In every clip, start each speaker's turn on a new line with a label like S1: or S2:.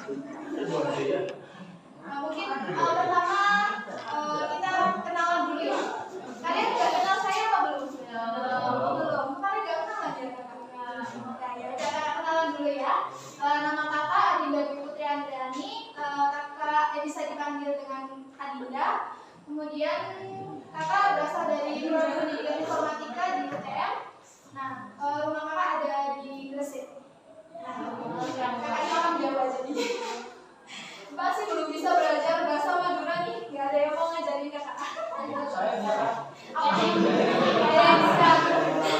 S1: Nah, mungkin pertama kita kenalan dulu ya. Kalian udah kenal saya apa belum? Belum. Kalian udah kenal aja kakak. Ya udah kenalan dulu ya. Nama kakak Adinda Dwi Putri Andriani. Kakak bisa dipanggil dengan Adinda. Kemudian kakak berasal dari Jurusan Pendidikan Informatika di UTM. Nah, rumah kakak ada di Gresik. Nah, kakaknya orang Jawa jadi. Masih belum bisa belajar bahasa Madura nih, nggak ada yang mau ngajarin kakak.
S2: Saya bisa.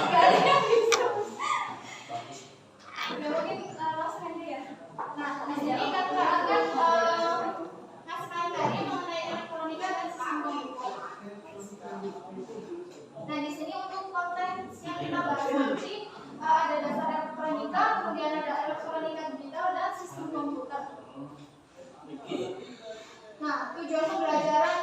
S1: Nggak ada yang bisa. Ya mungkin langsung aja ya. Nah, di sini kakak akan ngasih materi mengenai elektronika dan sistem komputer. Nah, di sini untuk konten yang kita bahas nanti ada dasar elektronika, kemudian ada elektronika digital dan sistem komputer. Nah, tujuan pembelajaran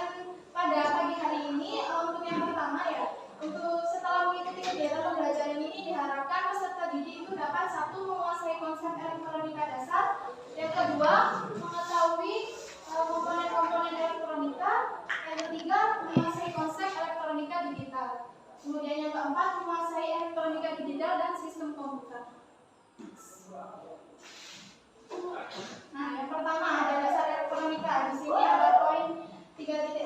S1: pada pagi hari ini untuk yang pertama ya, untuk setelah mengikuti kegiatan pembelajaran ini diharapkan peserta didik itu dapat satu menguasai konsep elektronika dasar, yang kedua mengetahui komponen-komponen elektronika, yang ketiga menguasai konsep elektronika digital, kemudian yang keempat menguasai elektronika digital dan sistem komputer. Nah, yang pertama ada dasar elektronika. Di sini ada poin 3.1.1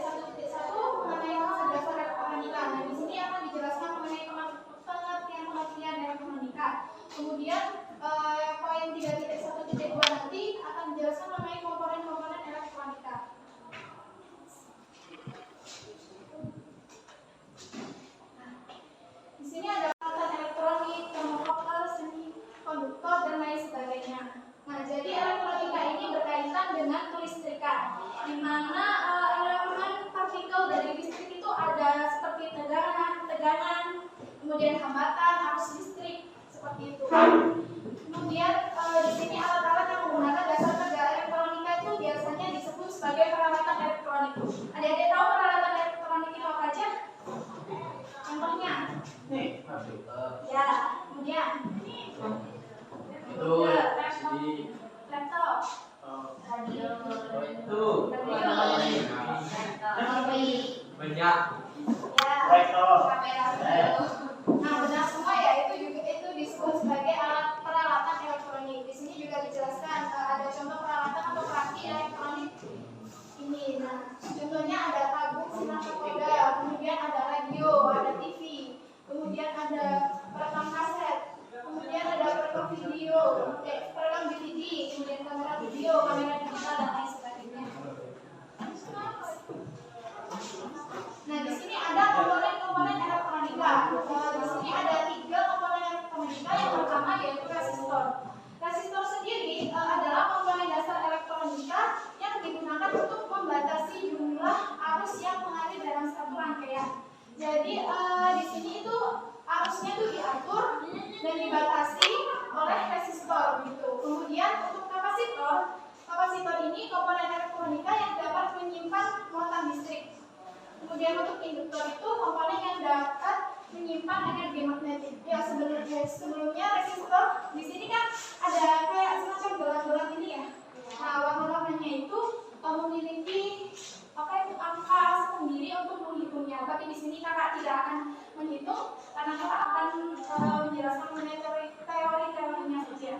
S1: mengenai konsep dasar elektronika. Nah, di sini akan dijelaskan mengenai pengertian elektronika. Kemudian poin 3.1.2 nanti akan dijelaskan mengenai komponen-komponen elektronika. Nah, di sini ada peralatan elektronik, termokopter, semikonduktor dan lain sebagainya. Nah, jadi elektronika ini berkaitan dengan kelistrikan, di mana elemen partikel dari listrik itu ada seperti tegangan, kemudian hambatan, arus listrik, seperti itu. Kemudian di sini alat-alat yang menggunakan dasar tegangan elektronika itu biasanya disebut sebagai peralatan elektronik. Adik-adik tahu peralatan elektronik itu apa aja? Contohnya? Ya, kemudian laptop, radio,
S2: banyak.
S1: Ya, kamera video. Nah, benar semua ya, itu disebut sebagai alat peralatan elektronik. Di sini juga dijelaskan ada contoh peralatan atau perangkat elektronik ini. Nah, contohnya ada tabung sinar kapoda, kemudian ada radio, ada TV, kemudian ada perekam kaset, kemudian ada perekam video, perekam DVD, kemudian kamera video, kamera digital dan lain sebagainya. Nah, di sini ada komponen-komponen elektronika. Di sini ada 3 komponen elektronika. Yang pertama yaitu resistor. Resistor sendiri adalah komponen dasar elektronika yang digunakan untuk membatasi jumlah arus yang mengalir dalam satu rangkaian. Jadi di sini itu arusnya itu diatur dan dibatasi oleh resistor gitu. Kemudian untuk kapasitor ini komponen elektronika yang dapat menyimpan muatan listrik. Kemudian untuk induktor itu komponen yang dapat menyimpan energi magnetik. Ya, sebelumnya resistor di sini kan ada kayak semacam gelang-gelang ini ya. Nah, warna-warnanya itu memiliki angka sendiri untuk menghitungnya. Tapi di sini kakak tidak akan menghitung karena kakak akan menjelaskan mengenai teori-teorinya saja.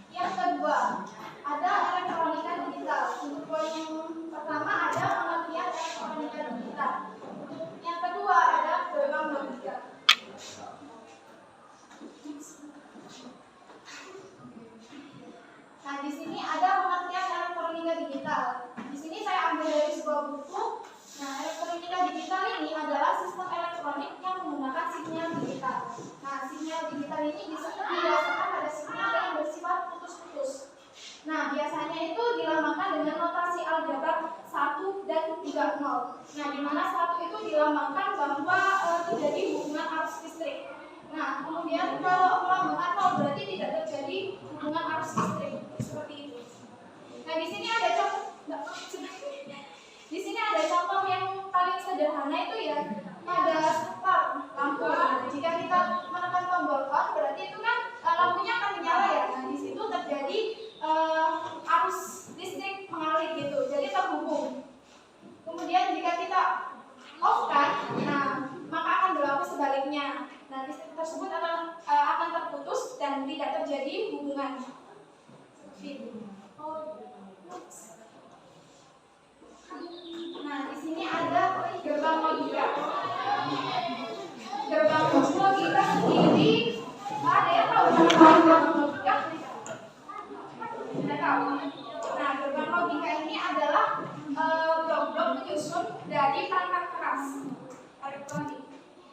S1: Yang kedua, ada elektronika digital. Untuk poin pertama ada pengertian elektronika digital. Untuk yang kedua ada program logika. Nah, di sini ada pengertian elektronika digital. Di sini saya ambil dari sebuah buku. Nah, elektronika digital ini adalah sistem elektronik yang menggunakan sinyal digital. Nah, sinyal digital ini didasarkan pada sinyal yang bersifat putus-putus. Nah, biasanya itu dilambangkan dengan notasi aljabar 1 dan 30. Nah, di mana 1 itu dilambangkan bahwa terjadi hubungan arus listrik. Nah, kemudian kalau melambangkan 0 berarti tidak terjadi hubungan arus listrik. Seperti itu. Nah, di sini ada contoh. Di sini ada contoh yang paling sederhana itu ya, pada start lampu. Nah, jika kita menekan tombol on berarti itu kan lampunya hitungan. Seperti itu. Nah, di sini ada gerbang logika. Gerbang logika sendiri, ada yang tahu gerbang logika? Tidak tahu. Nah, gerbang logika ini adalah blok-blok penyusun dari perangkat keras elektronik.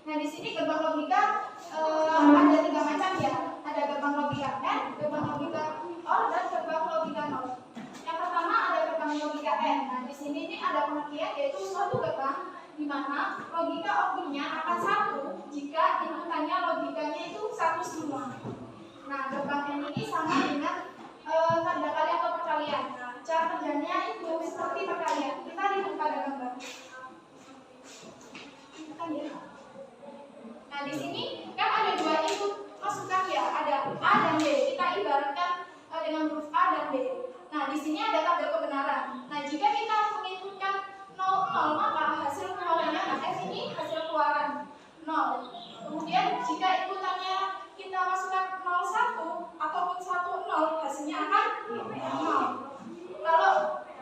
S1: Nah, di sini gerbang logika ada 3 macam ya. Ada gerbang logika N, gerbang logika OR, dan gerbang logika NOR. Yang pertama ada gerbang logika N. Nah, di sini ini ada pengertian yaitu suatu gerbang di mana logika outputnya akan satu jika inputannya logikanya itu satu semua. Nah, gerbang N ini sama dengan tanda kali atau perkalian. Nah, cara kerjanya itu seperti perkalian. Kita lihat pada gambar. Nah, di sini kan ada 2 input masukan ya, ada A dan B. Kita ibaratkan dengan huruf A dan B. Nah, di sini ada tabel kebenaran. Nah, jika kita menginputkan 0, maka hasil keluarannya ini hasil keluaran 0. Kemudian jika inputannya kita masukkan 01 ataupun 10, hasilnya akan 0. Kalau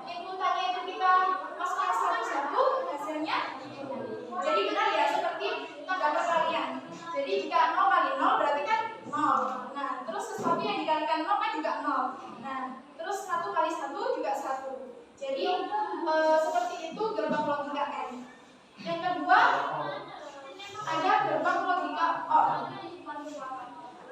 S1: inputannya itu kita masukkan 11, hasilnya jadi benar ya, seperti tanda perkalian. Jadi jika 0 kali 0 berarti kan 0. Nah, terus sesuatu yang dikalikan 0 kan juga 0. Nah, terus 1 kali 1 juga 1. Jadi seperti itu gerbang logika N. Yang kedua ada gerbang logika OR.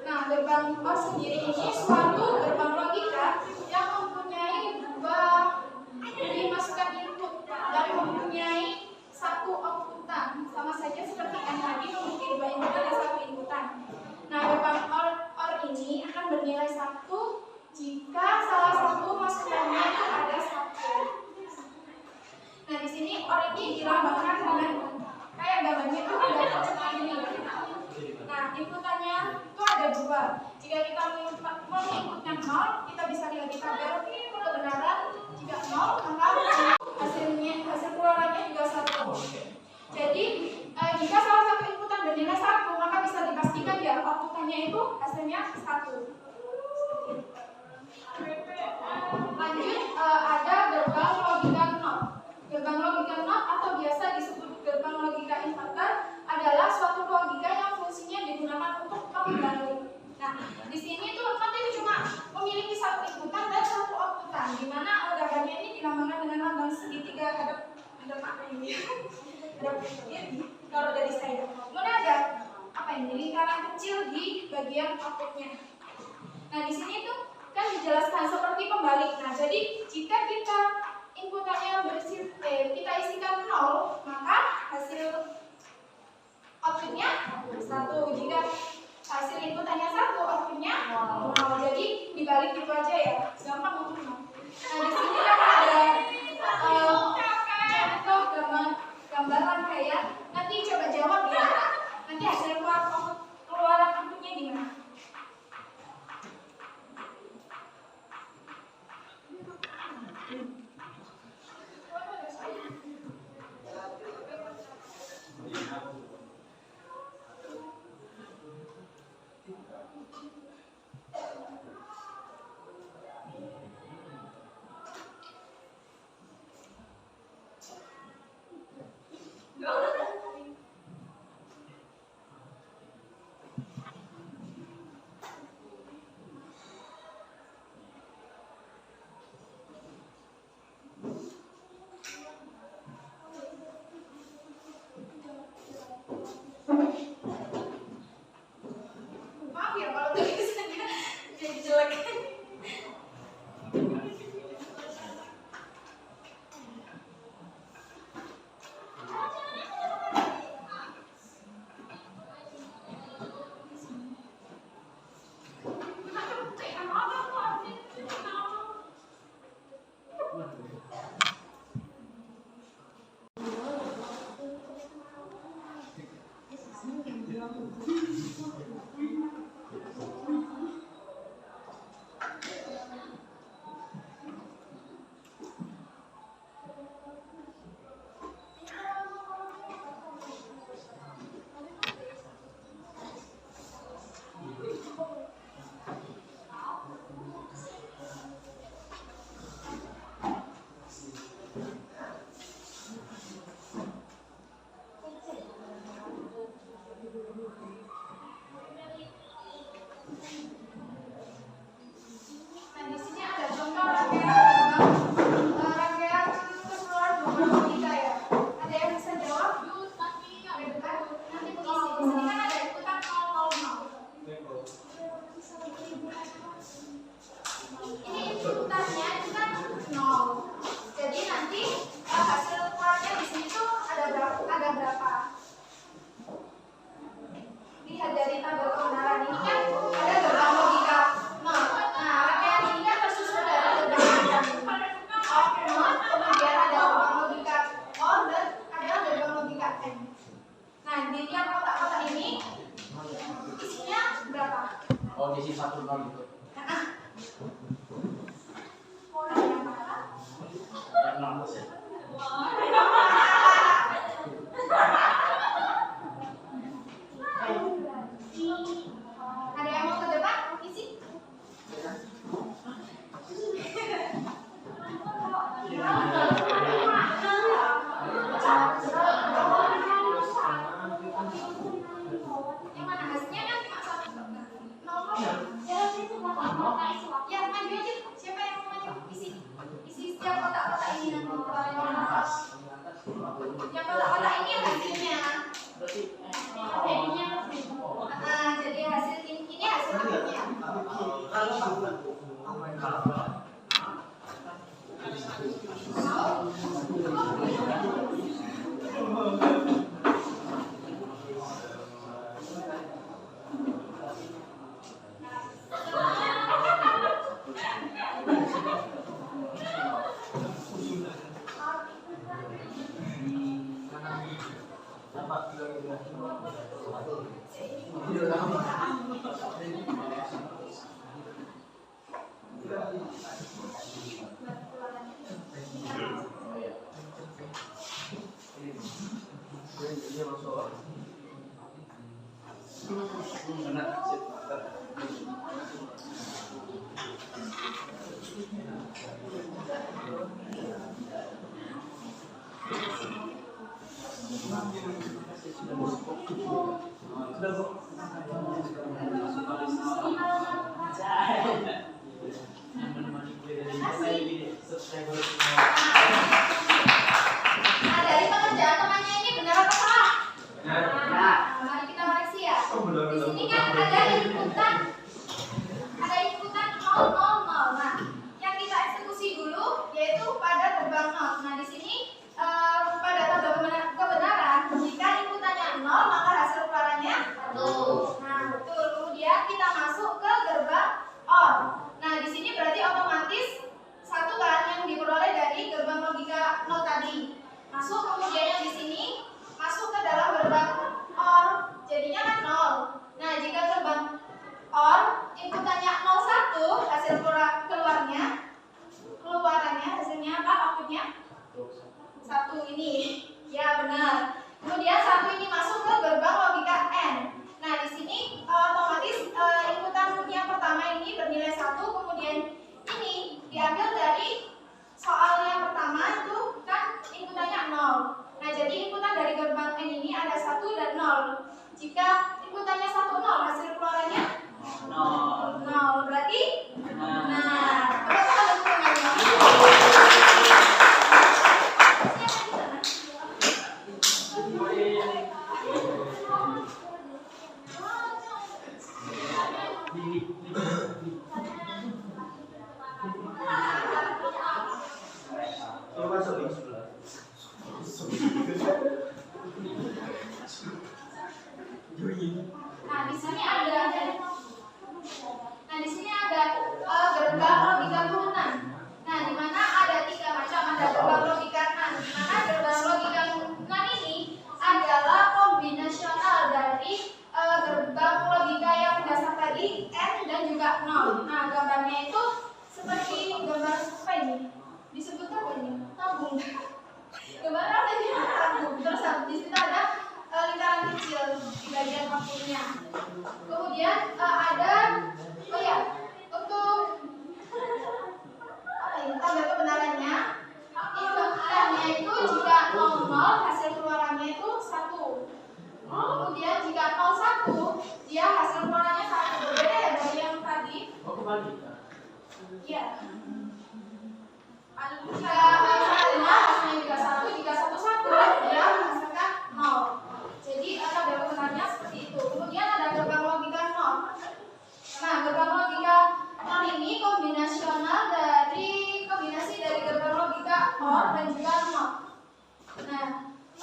S1: Nah, gerbang OR sendiri ini suatu gerbang logika yang mempunyai 2 masukan input dan mempunyai 1 outputan. Sama saja seperti N tadi memiliki 2 inputan dan 1 inputan. Nah, gerbang OR ini akan bernilai 1 jika salah satu masukannya itu ada 1. Nah, di sini OR ini dilambangkan dengan kayak gambarnya itu ada seperti ini. Nah, inputannya itu ada 2. Jika kita menginputkan 0, kita bisa lihat di tabel kebenaran. Jika 0, maka hasil keluarannya juga 1. Jadi, jika salah satu inputan bernilai 1, maka bisa dipastikan ya outputannya itu hasilnya 1. Lanjut, ada gerbang logika NOT. Gerbang logika NOT atau biasa disebut gerbang logika inverter adalah suatu logika yang fungsinya digunakan untuk pembalik. Nah, di sini tuh NOT itu cuma memiliki 1 inputan dan 1 outputan, di mana gambarnya ini dilambangkan dengan lambang segitiga hadap apa ini? Hadap kiri. Kalau dari saya, kemudian ada apa ini? Lingkaran kecil di bagian outputnya. Nah, di sini tuh kan dijelaskan seperti pembalik. Nah, jadi jika kita inputannya kita isikan 0, maka hasil outputnya 1. Jika hasil inputannya 1, outputnya 0. Jadi dibalik gitu aja ya, gampang untuk. Nah, di sini kan ada contoh gambar rangkaian. Nanti coba jawab ya. Nanti hasil keluaran outputnya gimana? Maaf ya kalau tulisannya jadi jelek.
S2: posisi 1-0 itu. Yang 6 ya.
S1: Ada yang mau ke depan? Isi. Yang mana hasilnya kan cuma 1. Ya, maju aja. Siapa yang mau maju? Isi setiap kotak-kotak ini nanti. Yang kotak-kotak ini hasilnya. Jadi hasil ini hasil akhirnya. Dari pengerjaan temannya ini benar atau salah? Benar. Mari kita koreksi ya. Di sini kan ada inputan 000. Nah, yang kita eksekusi dulu yaitu pada gerbang 0. Nah, di sini pada tabel kebenaran jika inputannya 0 maka hasil keluarannya 1. Nah, betul. Kemudian kita masuk ke gerbang OR. Nah, di sini berarti otomatis 1 kan yang diperoleh dari gerbang logika 0 tadi. Masuk kemudian yang di sini masuk ke dalam gerbang OR. Jadinya kan 0. Nah, jika gerbang OR inputannya 01, hasil keluarannya hasilnya apa? Outputnya 1 ini. Ya, benar. Kemudian 1 ini masuk ke gerbang logika N. Nah, di sini otomatis inputan yang pertama ini bernilai 1, kemudian ini diambil dari soal yang pertama itu kan inputannya 0. Nah, jadi inputan dari gerbang N ini ada 1 dan 0. Jika inputannya 1, 0, hasil keluarannya 0. Berarti nah, apakah ada hubungannya? Nah, di sini ada gerbang logika turunan. Nah, di mana ada 3 macam, ada gerbang logika NAND. Di mana gerbang logika NAND ini adalah kombinasional dari gerbang logika yang dasar tadi N dan juga 0. Nah, gambarnya itu seperti gambar apa ini? Disebut apa ini? Tabung. Gambar apa ini? Tabung. Terus di situ ada lingkaran kecil di bagian outputnya. Kemudian ada untuk apa ini? Tanda kebenarannya inputannya itu jika 00 hasil keluarannya itu 1. Kemudian jika 01 dia hasil keluarannya 1. Berbeda ya dari yang tadi.
S2: Oh, kembali.
S1: Iya. Jika 1 hasilnya juga 1, jika 11 dia menghasilkan 0. Jadi tabel kebenarannya seperti itu. Kemudian ada gerbang logika 0. Nah, gerbang logika 0 ini kombinasi dari gerbang logika OR dan juga 0. Nah,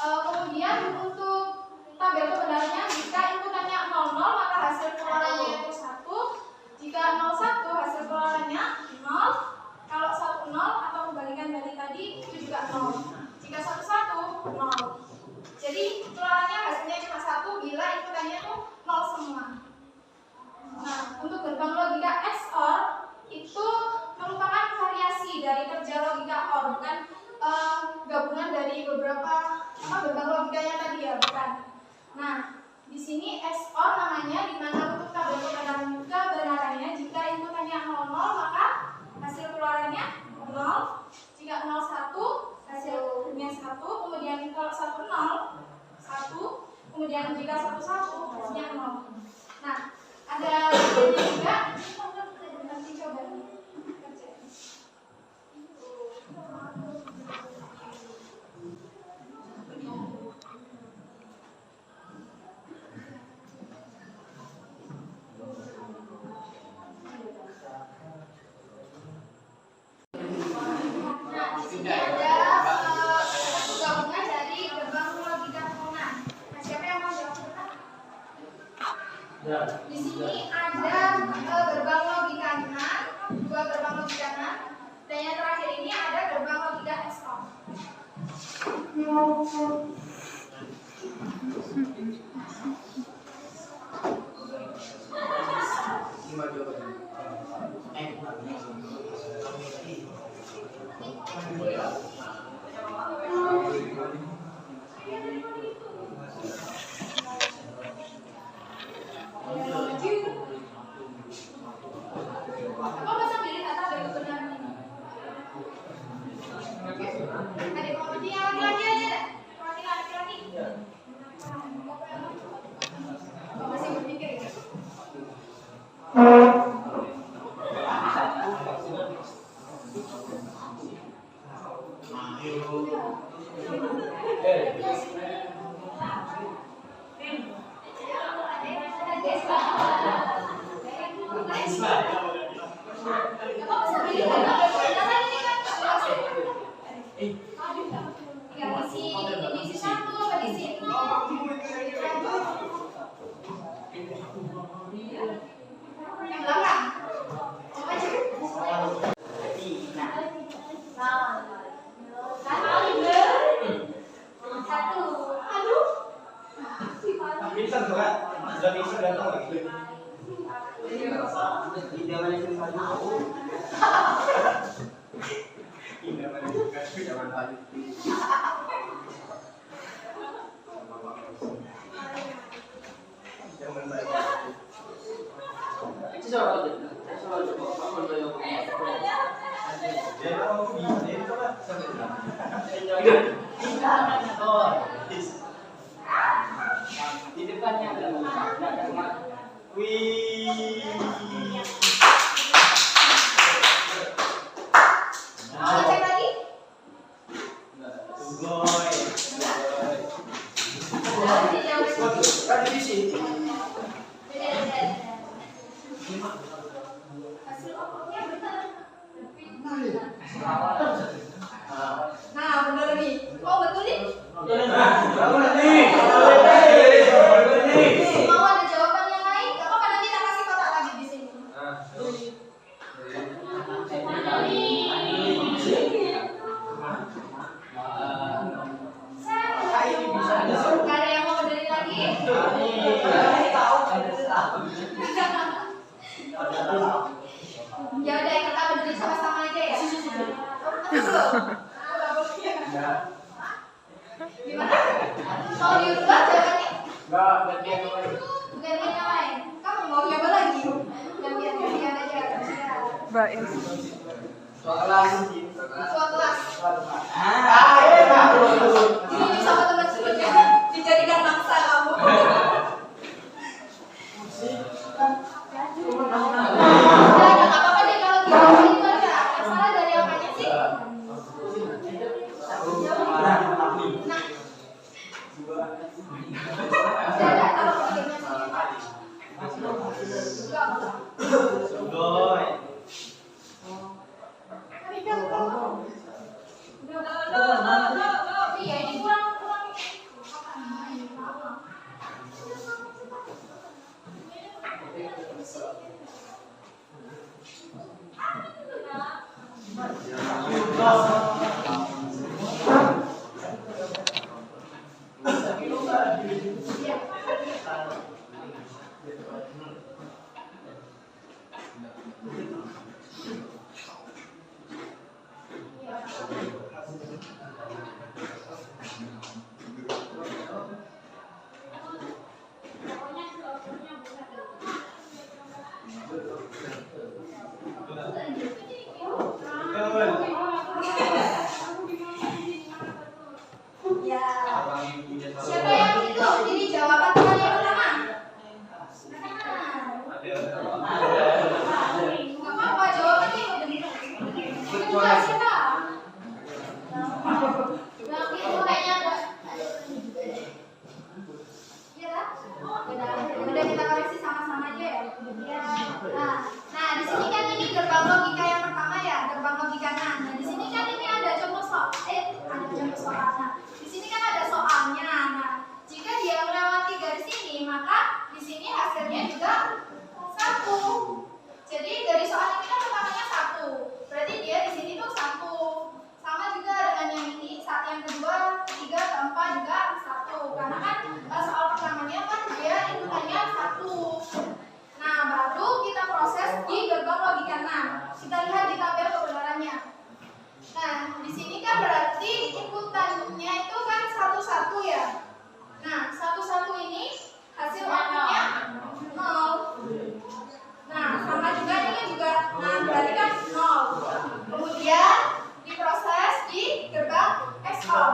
S1: kemudian untuk tabel kebenarannya jika inputannya 00 maka hasil keluarannya itu 1. Jika 01 hasil keluarannya 0. Kalau 10 atau kebalikan dari tadi itu juga 0. Jika 11 0. Jadi keluarannya hasilnya cuma 1 bila inputannya itu 0 semua. Nah, untuk gerbang logika dari beberapa gerbang logikanya tadi ya, bukan? Nah, di sini XOR namanya, di mana untuk tabel kebenarannya jika inputannya 00 maka hasil keluarannya 0. Jika 01 hasilnya 1, kemudian kalau 10 1, kemudian jika 11 hasilnya 0. Nah, ada juga nanti coba kerjain. Nah, di sini ada gabungan dari gerbang logika turunan. Nah, siapa yang mau jawab dulu? Di sini ada gerbang logika NAND, 2 gerbang logika NAND, dan yang terakhir ini ada gerbang logika XOR. Kok bisa pilih kata dari kebenaran ini? Adik mau pergi yang laki-laki aja deh. Perhatikan laki-laki. Oh, masih berpikir ya? Kok bisa pilih kata dari kebenaran ini kan? Edisi 1, edisi 0. Yang belakang. Coba aja. Satu. Aduh.
S3: Bisa tuh kan? Sudah bisa datang lagi.
S2: Di depannya ada
S3: Wih.
S1: Mau cek lagi?
S3: Sugoi. Kan di sini.
S1: Beda. Hasil outputnya benar. Nah, benar nih. Oh, betul nih? Mau ada jawaban yang lain? Gak apa-apa, nanti kita kasih kotak lagi di sini. Gak ada yang mau berdiri lagi? Ya udah, kita berdiri sama-sama aja ya. Gimana? Mau diubah jawabannya? Gantian yang lain. Kamu mau coba lagi? Gantian aja.
S4: Baik.
S1: Ketua kelas.
S3: Ini
S1: Ini sama teman sebutnya dijadikan bangsa kamu. Udah, nggak apa-apa deh kalau gitu. Ini mana? Salah dari apanya sih? Nah. Udah, kalau begitu enggak apa-apa.
S3: Sugoi.
S1: Iya, ini kurang. soal. Nah, di sini kan ada soalnya. Nah, jika dia melewati garis ini, maka di sini hasilnya juga 1. Jadi dari soal ini kan pertamanya 1. Berarti dia di sini tuh 1. Sama juga dengan yang ini, saat yang kedua, ketiga, keempat juga 1. Karena kan soal pertamanya kan dia inputannya 1. Nah, baru kita proses di gerbang logika 6. Kita lihat di tabel kebenarannya. Nah, di sini kan berarti inputannya itu kan 1 ya. Nah, 1 ini hasil outputnya 0. Nah, sama juga ini juga. Nah, berarti kan 0. Kemudian diproses di gerbang XOR.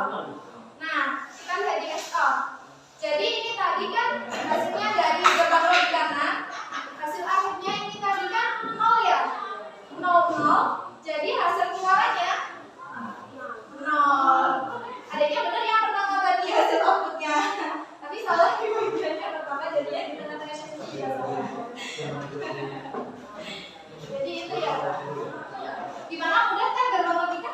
S1: Nah, kita lihat di XOR. Jadi ini tadi kan hasilnya dari gerbang logika 6. Hasil akhirnya ini tadi kan 0 ya. 0. Jadi hasil keluarannya 0. Adanya benar yang pertama tadi hasil outputnya. Tapi salah di bagiannya pertama jadinya di tengah-tengah sesi juga salah. Jadi itu ya. Gimana mudah kan gerbang logika?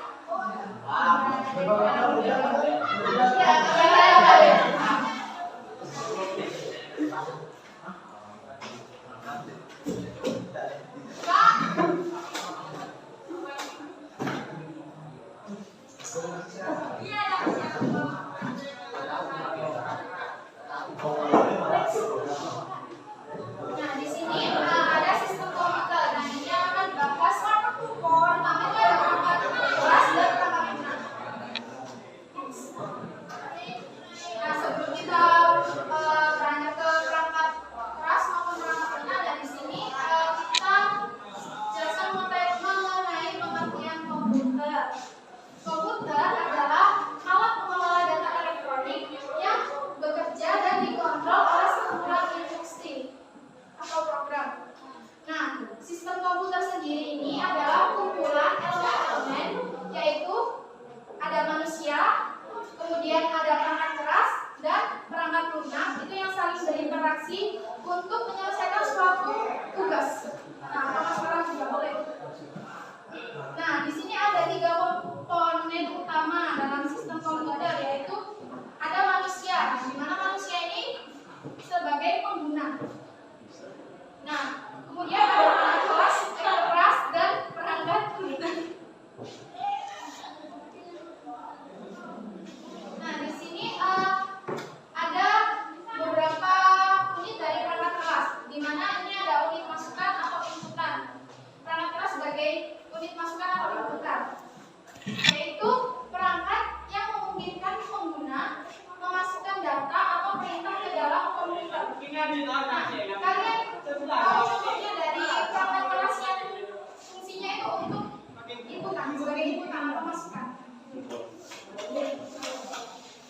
S1: Nah, di sini ada sistem komputer. Nah, ini akan dibahas pertama itu ada perangkat keras dan perangkat lunak. Nah, sebelum kita beranjak ke perangkat keras maupun perangkat lunak, dan di sini kita jelaskan mengenai pengertian komputer. Komputer adalah alat pengelola data elektronik yang bekerja dan dikontrol oleh sekumpulan instruksi atau program. Nah, sistem komputer sendiri ini adalah kumpulan elemen-elemen, yaitu ada manusia, kemudian ada perangkat keras dan perangkat lunak, itu yang saling berinteraksi untuk menyelesaikan suatu tugas. Nah, sekarang juga boleh. Nah, di sini ada 3 komponen utama dalam sistem komputer, yaitu ada manusia, di mana manusia ini sebagai pengguna. Nah, kemudian ada perangkat keras dan perangkat lunak. Nah, di sini ada beberapa unit dari perangkat keras, di mana ini ada unit masukan atau inputan. Perangkat keras sebagai unit masukan atau inputan, yaitu perangkat yang memungkinkan pengguna memasukkan data atau perintah ke dalam komputer. Nah, kalian tahu contohnya dari perangkat keras yang fungsinya itu untuk inputan, sebagai inputan atau masukan.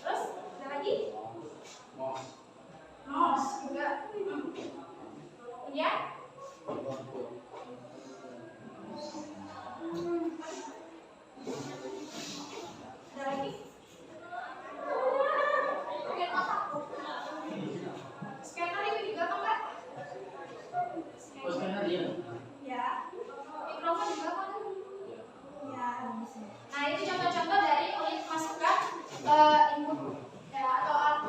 S1: Terus ada lagi? Mouse juga. Kemudian ada lagi? Oke, otak. Scanner itu juga apa enggak?
S2: Scanner iya.
S1: Ya. Mikrofon juga apa? Ya. Nah, itu contoh-contoh dari unit masukan input ya,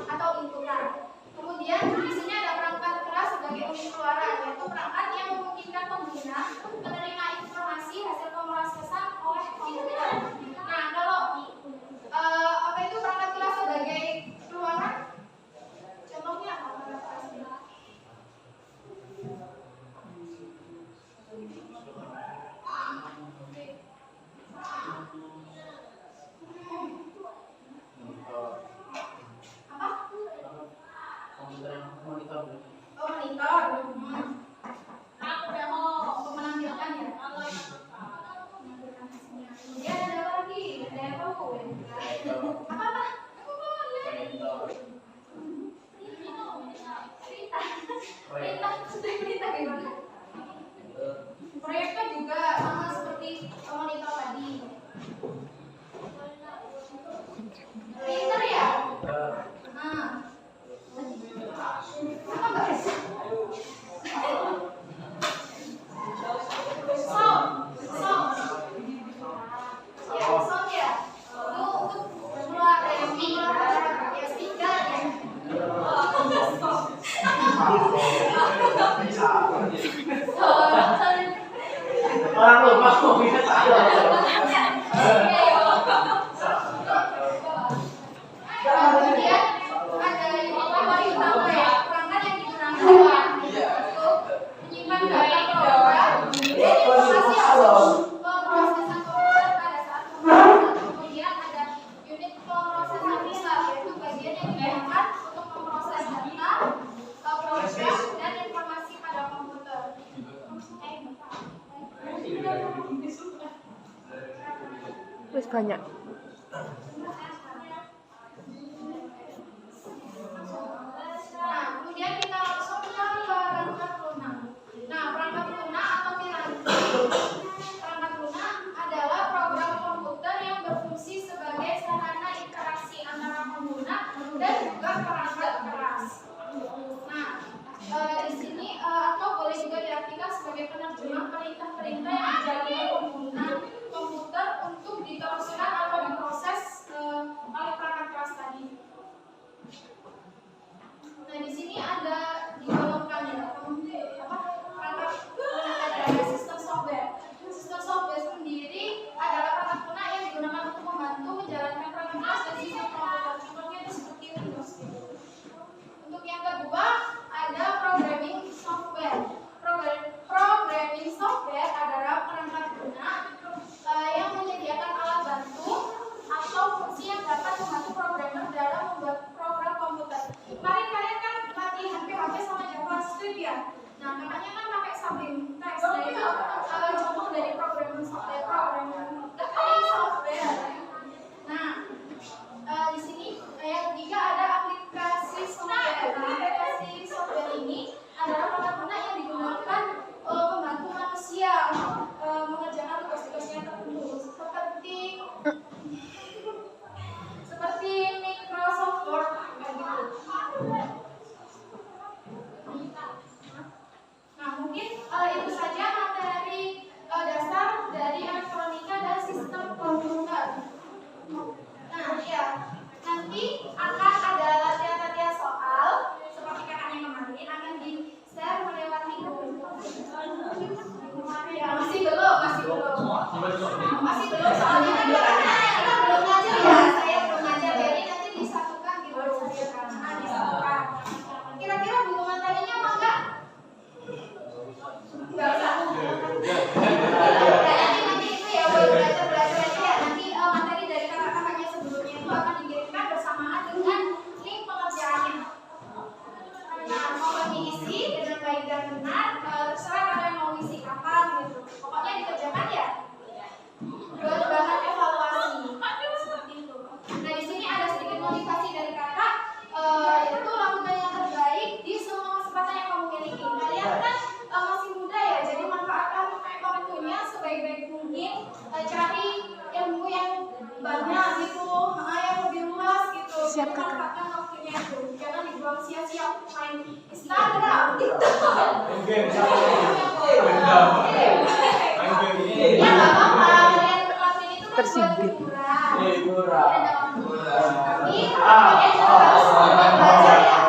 S1: atau inputan. Kemudian di sini ada perangkat keras sebagai unit keluaran, yaitu perangkat yang memungkinkan pengguna menerima informasi hasil pemrosesan oleh komputer. Nah, kalau apa itu perangkat keras sebagai keluaran? Contohnya apa perangkat kerasnya? Apa?
S2: Monitor.
S1: Oh, monitor. Untuk menampilkan ya. Menampilkan hasilnya. Kemudian ada apa lagi? Ada yang tahu? Apa? Perintah gimana? Proyektor juga sama seperti monitor tadi.
S3: Orang lupa kok bisa saya.
S1: Kemudian ada unit memori utama ya, perangkat yang digunakan untuk menyimpan data program dan informasi pemrosesan komputer pada saat pemrosesan. Kemudian ada unit pemrosesan bisa, yaitu bagian yang digunakan untuk memproses data, program dan informasi pada komputer.
S4: Terus banyak.
S1: Nah, kemudian kita langsung ke perangkat lunak. Nah, perangkat lunak atau piranti. Perangkat lunak adalah program komputer yang berfungsi sebagai sarana interaksi antara pengguna dan juga perangkat keras. Nah, di sini atau boleh juga diartikan sebagai penerjemah perintah-perintah yang dijalankan pengguna komputer untuk diteruskan atau diproses oleh perangkat keras tadi. Nah, di sini ada digolongkan ya, perangkat lunak ada sistem software. Sistem software sendiri adalah perangkat lunak yang digunakan untuk membantu menjalankan perangkat keras dan sistem komputer. Contohnya itu seperti Windows. Untuk yang kedua ada programming software. Programming software adalah perangkat lunak yang menyediakan alat bantu atau fungsi yang dapat membantu programmer dalam membuat program komputer. Kemarin kalian kan latihan PHP sama JavaScript ya. Nah, makanya kan pakai Sublime Text. Nah, itu contoh dari programming software. Nah, di sini yang ketiga ada aplikasi software. Nah, aplikasi software ini adalah perangkat lunak yang digunakan membantu manusia mengerjakan tugas-tugasnya tertentu seperti Microsoft Word kayak gitu. Nah, mungkin itu saja materi dasar dari elektronika dan sistem komputer. Nah, ya, nanti akan ada latihan-latihan soal seperti kakaknya kemarin akan di-share melewati Google. Ya, masih belum soalnya kan kita belum ngajar ya, saya belum ngajar, jadi nanti disatukan gitu disatukan. Kira-kira butuh materinya apa enggak? Enggak usah. Nanti itu ya buat belajar aja ya. Nanti materi dari kakak-kakaknya sebelumnya itu akan dikirimkan bersamaan dengan link pengerjaannya. Nah, mohon diisi dengan baik dan benar. Terserah kalian mau isi kapan gitu. Pokoknya dikerjakan ya. Buat bahan evaluasi. Seperti itu. Nah, di sini ada sedikit motivasi dari kakak, yaitu lakukan yang terbaik di semua kesempatan yang kamu miliki. Kalian kan masih muda ya, jadi manfaatkan waktunya sebaik-baik mungkin. Cari ilmu yang banyak gitu, yang lebih luas gitu. Jadi manfaatkan waktunya itu. Jangan dibuang sia-sia main Instagram, TikTok. Ya nggak apa-apa, kalian ngelakuin itu kan buat hiburan. Tapi kalian juga harus belajar ya.